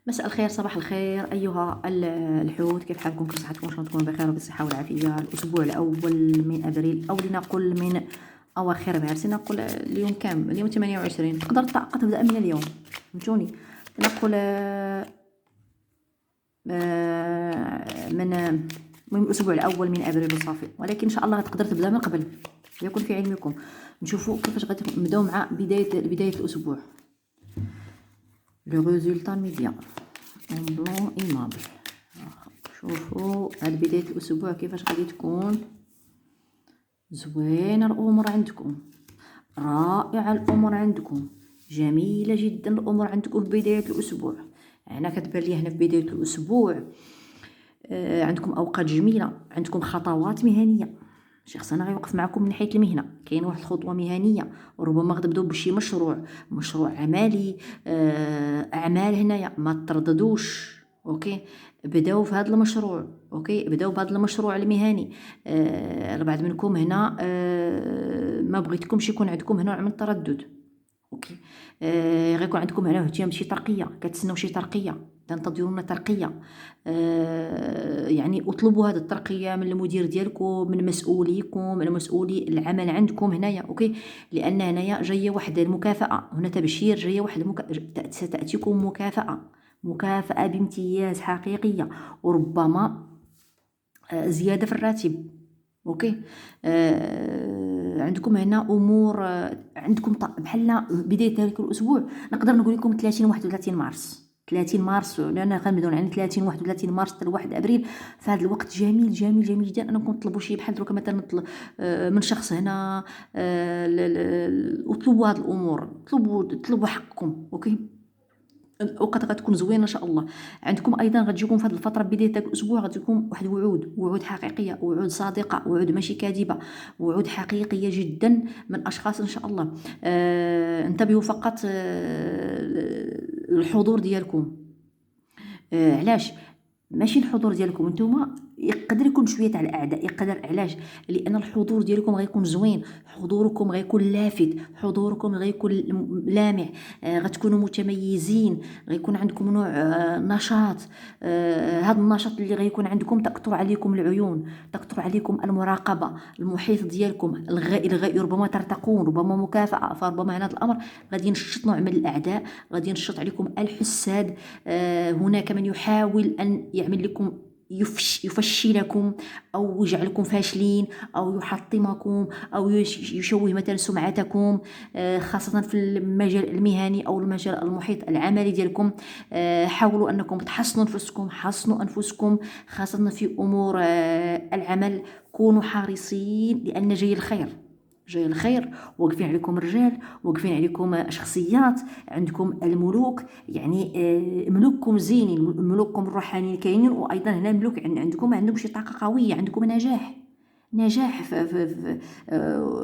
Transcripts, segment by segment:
مساء الخير، صباح الخير أيها الحوت، كيف حالكم؟ كيف صحتكم؟ إن شاء الله تكونوا بخير وبالصحة والعافية. الأسبوع الأول من أبريل، أو لنقل من أواخر مارس، نقول اليوم كام؟ اليوم 28. تقدر الطاقة تبدأ من اليوم، فهمتوني؟ نقول من الأسبوع الأول من أبريل وصافي، ولكن إن شاء الله تقدر تبدأ من قبل، يكون في علمكم. نشوفوا كيفاش غنبداو مع بداية الأسبوع. لو ريزولطا ميديان اون بلون ايمابل. شوفوا هاد بداية الأسبوع كيفاش غادي تكون زوينة الأمور عندكم، رائعة الأمور عندكم، جميلة جدا الأمور عندكم في بداية الأسبوع. هنا كتبان لي هنا في بداية الأسبوع عندكم أوقات جميلة، عندكم خطوات مهنية، شخص أنا غيوقف معكم من ناحية المهنة، كاين واحد الخطوة مهنية، وربما غتبداو بشي مشروع عملي، أعمال. هنايا ما ترددوش، اوكي، بداو في هذا المشروع، اوكي، بداو بهذا المشروع المهني. البعض منكم هنا ما بغيتكمش يكون عندكم هنا نوع من التردد، اوكي. غيكون عندكم هنا اهتمام بشي ترقيه، كتسناو شي ترقيه، تنتظرون ترقيه. يعني اطلبوا هذه الترقيه من المدير ديالكم، من مسؤوليكم، من مسؤولي العمل عندكم هنايا، اوكي. لان هنايا جايه واحد المكافاه، هنا تبشير، جايه واحد ستاتيكم مكافاه بامتياز حقيقيه، وربما زياده في الراتب، اوكي. عندكم هنا امور، عندكم بحال بدايه ذلك الاسبوع. نقدر نقول لكم 30 31 مارس، 30 مارس، لان غنبداو عن 30 31 مارس حتى 1 ابريل. فهذا الوقت جميل جميل جميل جدا انكم تطلبوا شي، بحال دروك مثلا من شخص هنا. اطلبوا هذه الامور، طلبوا حقكم، اوكي. الاوقات غتكون زوينه ان شاء الله. عندكم ايضا غتجيكم في هذه الفتره بدايه داك الاسبوع، غتجيكم واحد وعود حقيقيه، وعود صادقه، وعود ماشي كاذبه، وعود حقيقيه جدا من اشخاص ان شاء الله. انتبهوا فقط الحضور ديالكم. علاش؟ ماشي الحضور ديالكم نتوما، يقدر يكون شويه تاع الاعداء، يقدر. علاش؟ لان الحضور ديالكم غيكون زوين، حضوركم غيكون لافت، حضوركم غيكون لامع. غتكونوا متميزين، غيكون عندكم نوع نشاط. هذا النشاط اللي غيكون عندكم تكثر عليكم العيون، تكثر عليكم المراقبه، المحيط ديالكم ربما ترتقون، ربما مكافاه. فربما هذا الامر غادي ينشط نوع من الاعداء، غادي ينشط عليكم الحساد. هناك من يحاول أن يعمل لكم يفشلكم، أو يجعلكم فاشلين، أو يحطمكم، أو يشوه مثلا سمعتكم، خاصة في المجال المهني أو المجال المحيط العملي ديالكم. حاولوا أنكم تحسنوا أنفسكم، حسنوا أنفسكم، خاصة في أمور العمل. كونوا حريصين لأن جاي الخير، جاي الخير. واقفين عليكم رجال، واقفين عليكم شخصيات، عندكم الملوك، يعني ملوككم زينين، ملوككم الروحانيين كاينين، وايضا هنا ملوك عندكم شي طاقه قويه، عندكم نجاح في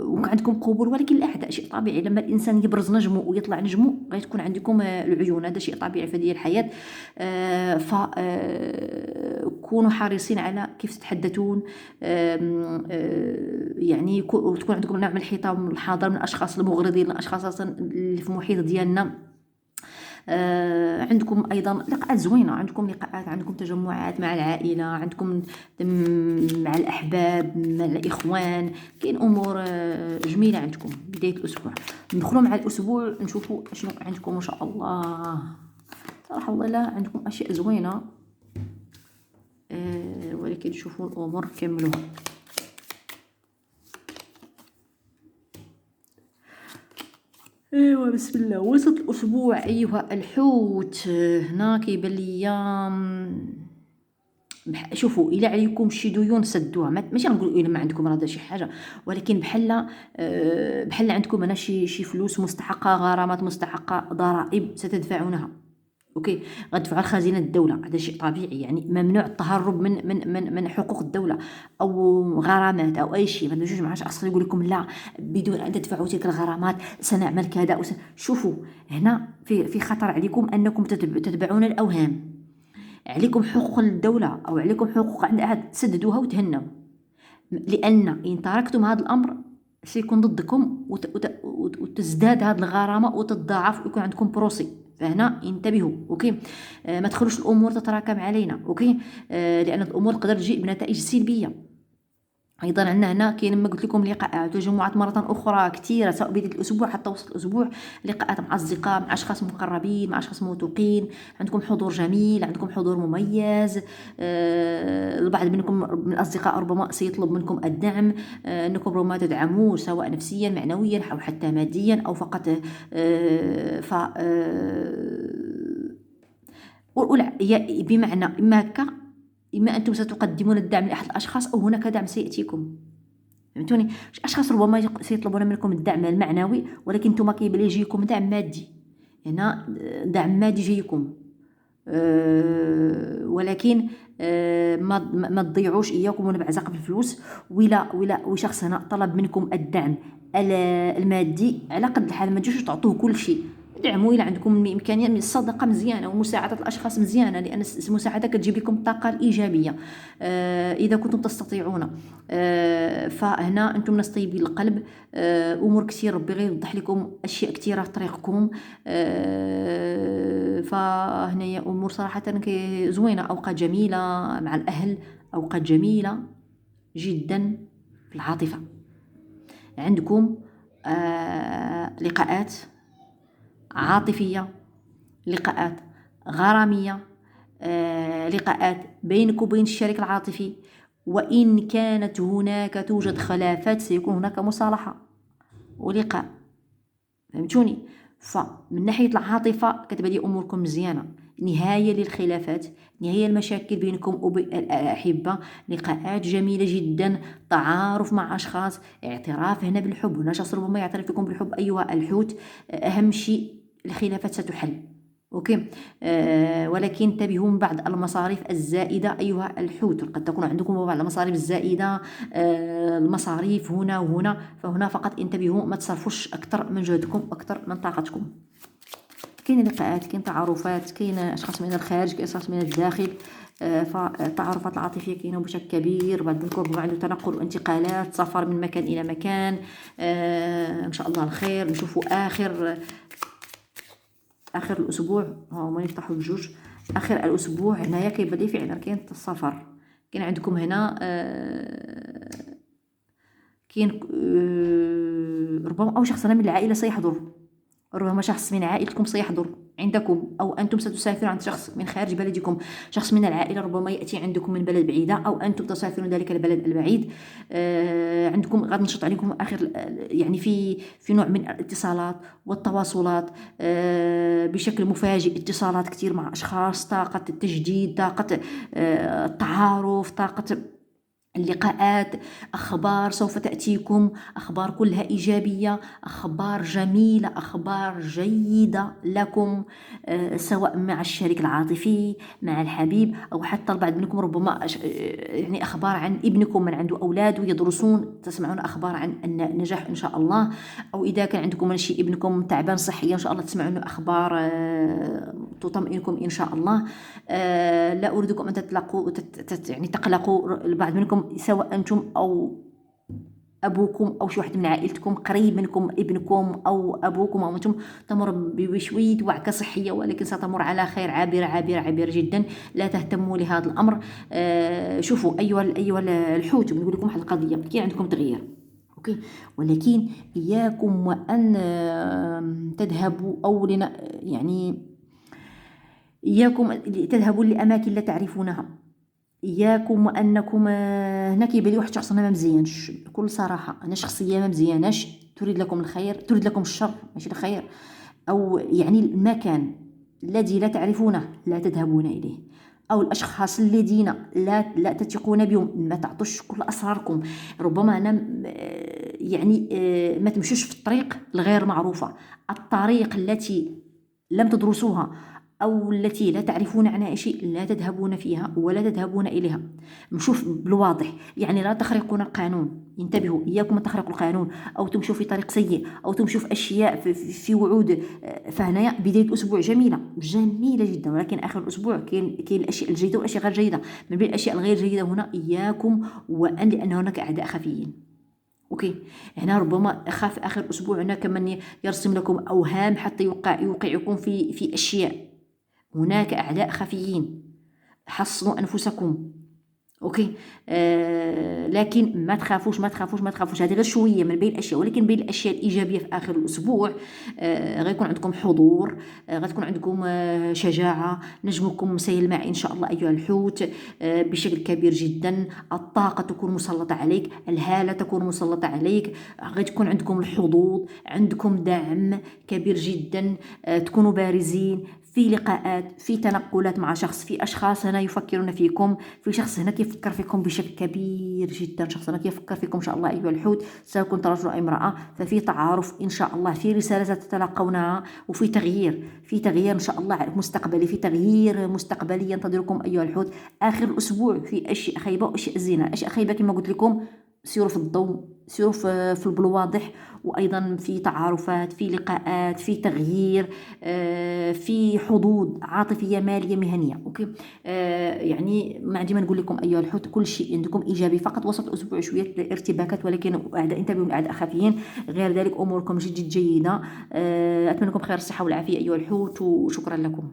وعندكم قبول. ولكن الاعداء شيء طبيعي، لما الانسان يبرز نجمه ويطلع نجمه غتكون عندكم العيون، هذا شيء طبيعي في هذه الحياه. فكونوا حريصين على كيف تتحدثون. يعني وتكون عندكم نوع من الحيطه والحذر من الاشخاص المغرضين، الاشخاص اللي في المحيط ديالنا. عندكم ايضا لقاءات زوينه، عندكم لقاءات، عندكم تجمعات مع العائله، عندكم مع الاحباب، مع الاخوان، كاين امور جميله عندكم بدايه الاسبوع. ندخلوا مع الاسبوع نشوفوا شنو عندكم ان شاء الله. صراحه والله لا، عندكم اشياء زوينه، ولكن نشوفوا الامور كملوها. ايوا بسم الله. وسط الاسبوع ايها الحوت، هنا كيبان ليا شوفوا الى عليكم شي ديون سدوها، ماشي غنقول الا ما عندكم راه شي حاجه، ولكن بحال عندكم هنا شي فلوس مستحقه، غرامات مستحقه، ضرائب ستدفعونها، اوكي. غتدفعوا الخزينه الدوله، هذا شيء طبيعي، يعني ممنوع التهرب من حقوق الدوله، او غرامات او اي شيء. ما تمشوش مع شخص يقول لكم لا، بدون ان تدفعوا تلك الغرامات سنعمل كذا شوفوا هنا في خطر عليكم انكم تتبعون الاوهام. عليكم حقوق الدوله او عليكم حقوق عند احد، تسددوها وتهنوا، لان ان تركتم هذا الامر سيكون ضدكم، وتزداد هذه الغرامه وتتضاعف، ويكون عندكم بروسي فهنا انتبهوا. اوكي، ما تخلوش الامور تتراكم علينا. اوكي، لان الامور تقدر تجي بنتائج سلبيه. ايضا عندنا هنا كاين ما قلت لكم لقاءات وتجمعات مره اخرى كثيره، سواء بدايه الاسبوع حتى وسط الاسبوع، لقاءات مع اصدقاء، مع اشخاص مقربين، مع اشخاص موثوقين، عندكم حضور جميل، عندكم حضور مميز. البعض منكم من الاصدقاء ربما سيطلب منكم الدعم، انكم ربما تدعموه سواء نفسيا معنويا او حتى ماديا او فقط ف بمعنى اما هكا، إما أنتم ستقدمون الدعم لأحد الأشخاص أو هناك دعم سيأتيكم. فهمتوني؟ أشخاص ربما سيطلبون منكم الدعم المعنوي، ولكن نتوما كيبان يجيكم دعم مادي. هنا دعم مادي جايكم، ولكن ما تضيعوش إياكم ونبعزق في الفلوس. ولا شخص هنا طلب منكم الدعم المادي، على قد الحال ما تجوش تعطوه كل شيء. دعموا إلى عندكم من إمكانية، من الصدقة مزيانة ومساعدة الأشخاص مزيانة، لأن المساعدة كتجيب لكم الطاقة الإيجابية إذا كنتم تستطيعون. فهنا أنتم ناس طيبين القلب، أمور كثير ربي غير يوضح لكم أشياء كثيرة في طريقكم. فهنا أمور صراحة زوينة، أوقات جميلة مع الأهل، أوقات جميلة جدا في العاطفة. عندكم لقاءات عاطفية، لقاءات غرامية، لقاءات بينك وبين الشريك العاطفي، وإن كانت هناك توجد خلافات سيكون هناك مصالحة ولقاء. فهمتوني؟ فمن ناحية العاطفة كتبدي أموركم مزيانة، نهاية للخلافات، نهاية المشاكل بينكم وبين الأحبة، لقاءات جميلة جدا، تعارف مع أشخاص، اعتراف هنا بالحب. هنا شخص ربما يعترف لكم بالحب أيها الحوت. أهم شيء الخلافات ستحل. اوكي، ولكن انتبهوا من بعض المصاريف الزائده ايها الحوت، قد تكون عندكم بعض المصاريف الزائده، المصاريف هنا وهنا. فهنا فقط انتبهوا، ما تصرفوش اكثر من جهدكم، اكثر من طاقتكم. كاين لقاءات، كاين تعارفات، كاين اشخاص من الخارج، كاين اشخاص من الداخل. فالتعارفات العاطفيه كاينه بشكل كبير. بعض منكم عنده تنقل وانتقالات، سفر من مكان الى مكان. ان شاء الله الخير. نشوفوا اخر الاسبوع، هما يفتحوا بجوج. اخر الاسبوع هنايا كيبدا فعلا كاين السفر. كاين عندكم هنا كاين ربما او شخص من العائله سيحضر، ربما شخص من عائلتكم سيحضر عندكم، أو أنتم ستسافرون عند شخص من خارج بلدكم. شخص من العائلة ربما يأتي عندكم من بلد بعيدة، أو أنتم تسافرون ذلك البلد البعيد. عندكم غادي نشط عليكم آخر، يعني في نوع من الاتصالات والتواصلات بشكل مفاجئ. اتصالات كتير مع أشخاص، طاقة التجديد، طاقة التعارف، طاقة اللقاءات. أخبار سوف تأتيكم، أخبار كلها إيجابية، أخبار جميلة، أخبار جيدة لكم، سواء مع الشريك العاطفي، مع الحبيب، أو حتى البعض منكم ربما يعني أخبار عن ابنكم من عنده أولاد ويدرسون، تسمعون أخبار عن النجاح إن شاء الله. أو إذا كان عندكم شيء ابنكم تعبان صحيا إن شاء الله تسمعون أخبار تطمئنكم إن شاء الله. لا أريدكم أن يعني تقلقوا. البعض منكم سواء أنتم أو أبوكم أو شي واحد من عائلتكم قريب منكم، ابنكم أو أبوكم أو أنتم، تمر بشوية وعكة صحية، ولكن ستمر على خير، عابرة عابرة عابرة جدا. لا تهتموا لهذا الأمر. شوفوا أيها الحوت، بنقول لكم واحد القضية، كاين عندكم تغيير. أوكي، ولكن إياكم وأن تذهبوا أو يعني إياكم تذهبوا لأماكن لا تعرفونها. إياكم وأنكم هنا كيبان لي واحد الشخص ما مزيانش بكل صراحة. أنا شخصية ما مزياناش، تريد لكم الخير، تريد لكم الشر ماشي الخير. أو يعني المكان الذي لا تعرفونه لا تذهبون إليه، أو الأشخاص الذين لا تثقون بهم ما تعطوش كل أسراركم. ربما أنا يعني ما تمشوش في الطريق الغير معروفة، الطريق التي لم تدرسوها أو التي لا تعرفون عنها شيء لا تذهبون فيها ولا تذهبون إليها. نشوف بالواضح، يعني لا تخرقون القانون. انتبهوا، إياكم أن تخرقوا القانون أو تمشوا في طريق سيء أو تمشوا في أشياء في وعود. فهنا بداية الأسبوع جميلة جدا، ولكن آخر الأسبوع كاين الأشياء الجيدة والأشياء غير جيدة. من بين الأشياء الغير جيدة هنا إياكم وأن، لأن هناك أعداء خفيين، أوكي. هنا ربما أخاف آخر أسبوع هناك من يرسم لكم أوهام حتى يوقعكم في أشياء. هناك أعداء خفيين، حصنوا أنفسكم. أوكي. لكن ما تخافوش ما تخافوش ما تخافوش، هذه غير شوية من بين الأشياء، ولكن بين الأشياء الإيجابية في آخر الأسبوع غيكون عندكم حضور، غتكون عندكم شجاعة، نجمكم سيلمع إن شاء الله أيها الحوت بشكل كبير جدا. الطاقة تكون مسلطة عليك، الهالة تكون مسلطة عليك، غتكون عندكم الحظوظ، عندكم دعم كبير جدا، تكونوا بارزين في لقاءات، في تنقلات مع شخص، في أشخاص هنا يفكرون فيكم، في شخص هنا يفكر فيكم بشكل كبير جدا، شخص هنا يفكر فيكم إن شاء الله أيها الحوت، سواء كنت رجل أو امرأة. ففي تعارف إن شاء الله، في رسالة تتلقونها، وفي تغيير، في تغيير إن شاء الله مستقبلي، في تغيير مستقبلي ينتظركم أيها الحوت آخر الأسبوع. في أشياء خايبة وأشياء زينة. أشياء خايبة كما قلت لكم سيروا في الضوء، سيروا في الواضح، وأيضا في تعارفات، في لقاءات، في تغيير، في حظوظ عاطفية مالية مهنية. أوكي. يعني ما عندي ما نقول لكم أيها الحوت، كل شيء عندكم إيجابي، فقط وسط أسبوع شوية ارتباكات، ولكن أعداء انتبهوا من أعداء خفيين. غير ذلك أموركم جد جيدة. أتمنى لكم خير الصحة والعافية أيها الحوت، وشكرا لكم.